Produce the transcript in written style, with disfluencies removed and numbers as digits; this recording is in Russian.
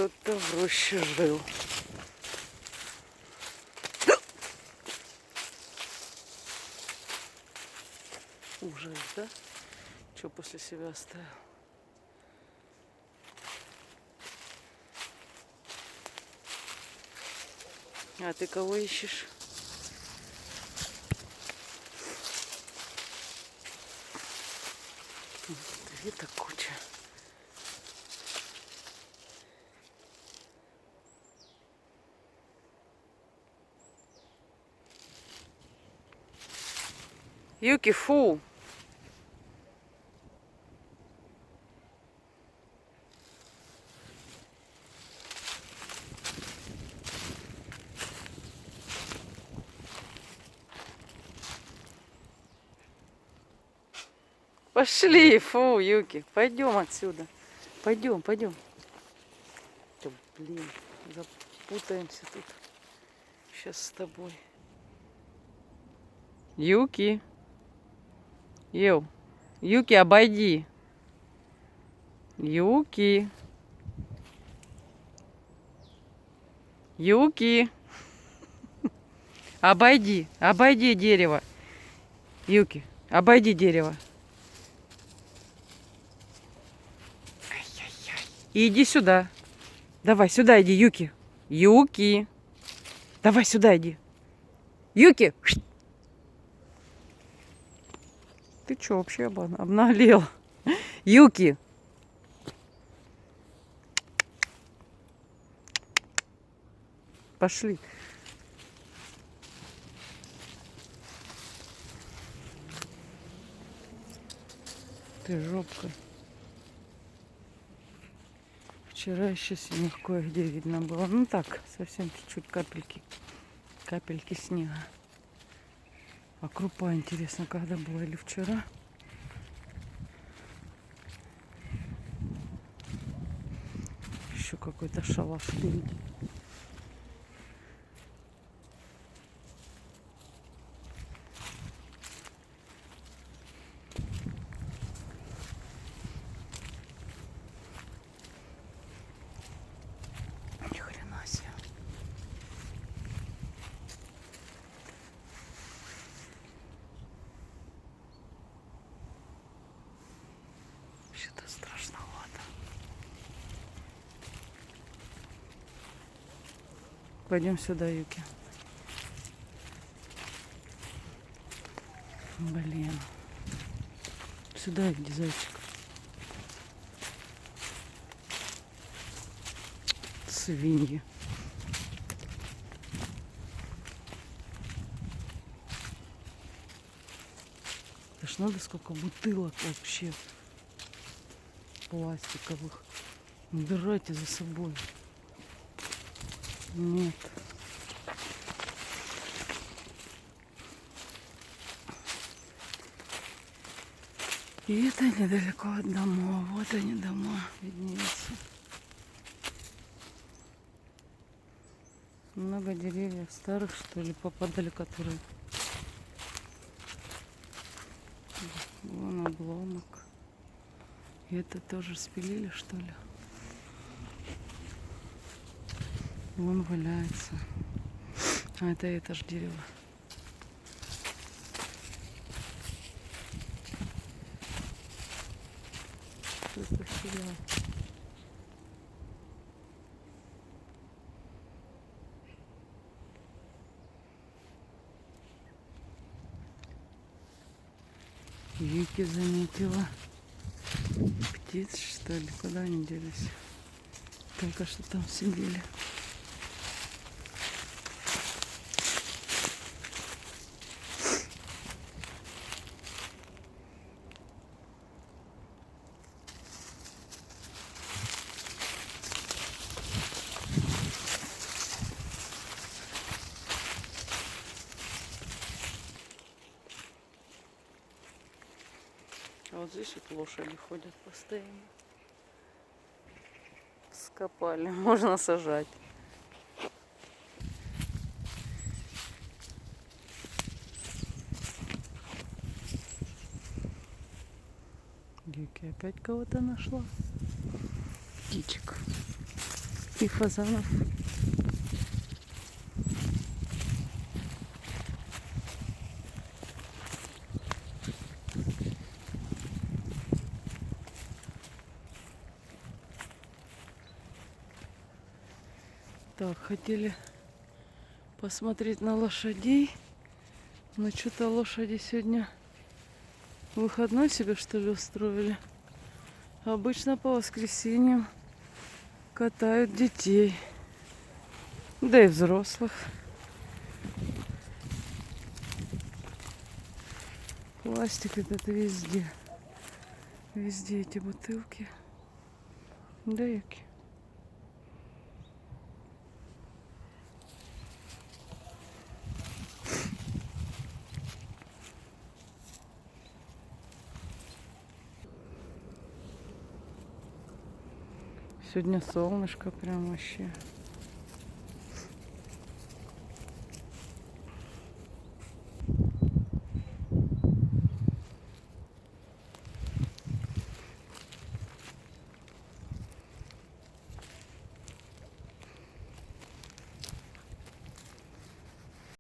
кто-то в роще жил. Ужас, да? Что после себя оставил? А ты кого ищешь? Это куча. Юки, фу! Пошли, фу, Юки, пойдем отсюда. Пойдем, пойдем. Да, блин, запутаемся тут. Сейчас с тобой. Юки. Йоу. Юки, обойди. Юки. Юки. Обойди. Обойди дерево. Юки, обойди дерево. И иди сюда. Давай, сюда иди, Юки. Юки. Давай сюда иди. Юки. Ты что вообще обнаглел? Юки. Пошли. Ты жопка. Вчера еще снег кое-где видно было. Ну так, совсем чуть-чуть капельки. Капельки снега. А крупа, интересно, когда была, или вчера? Еще какой-то шалаш впереди. Ни хрена себе. Что-то страшновато. Пойдем сюда, Юки. Блин. Сюда иди, зайчик. Свиньи. Это ж надо сколько бутылок вообще пластиковых. Убирайте за собой. Нет. И это недалеко от дома. Вот они дома виднеются. Много деревьев старых, что ли, попадали, которые... Вон обломок. И это тоже спилили, что ли? Вон валяется. А это ж дерево. Что это стрелял? Юки заметила. Птиц, что ли? Куда они делись? Только что там сидели. А вот здесь вот лошади ходят постоянно. Скопали, можно сажать. Юки опять кого-то нашла. Птичек. и фазанов. Так, хотели посмотреть на лошадей, но что-то лошади сегодня выходной себе, что ли, устроили. Обычно по воскресеньям катают детей, да и взрослых. Пластик этот везде. Везде эти бутылки. Да, яки. Сегодня солнышко прям вообще.